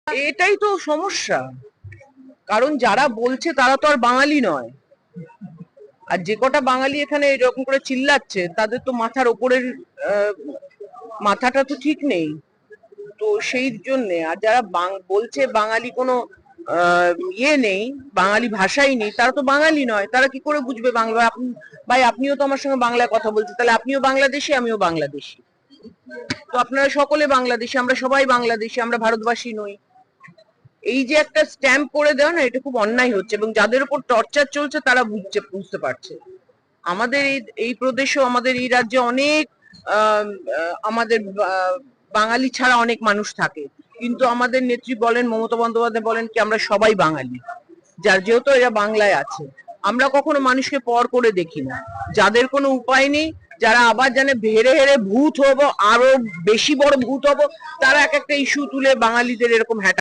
এটাই তো সমস্যা, কারণ যারা বলছে তারা তো আর বাঙালি নয়। আর যে কটা বাঙালি এখানে এরকম করে চিল্লাচ্ছে তাদের তো মাথার ওপরের আহ, মাথাটা তো ঠিক নেই। তো সেই জন্য আর যারা বলছে বাঙালি কোনো ইয়ে নেই, বাঙালি ভাষাই নেই, তারা তো বাঙালি নয়। তারা কি করে বুঝবে বাংলা? ভাই আপনিও তো আমার সঙ্গে বাংলায় কথা বলছেন, তাহলে আপনিও বাংলাদেশি আমিও বাংলাদেশি। তো আপনারা সকলে বাংলাদেশি, আমরা সবাই বাংলাদেশি, আমরা ভারতবাসী নই। এই যে একটা স্ট্যাম্প করে দেওয়া না, এটা খুব অন্যায় হচ্ছে, এবং যাদের উপর টর্চার চলছে তারা বুঝতে পারছে। আমাদের এই প্রদেশে, আমাদের এই রাজ্যে অনেক আমাদের বাঙালি ছাড়া অনেক মানুষ থাকে, কিন্তু আমাদের নেত্রী বলেন, মমতা বন্দ্যোপাধ্যায় বলেন কি আমরা সবাই বাঙালি। যার যেহেতু এরা বাংলায় আছে, আমরা কখনো মানুষকে পর করে দেখি না। যাদের কোনো উপায় নেই, যারা আবার জানে হেরে হেরে ভূত হবো, আরো বেশি বড় ভূত হবো, তারা এক একটা ইস্যু তুলে বাঙালিদের এরকম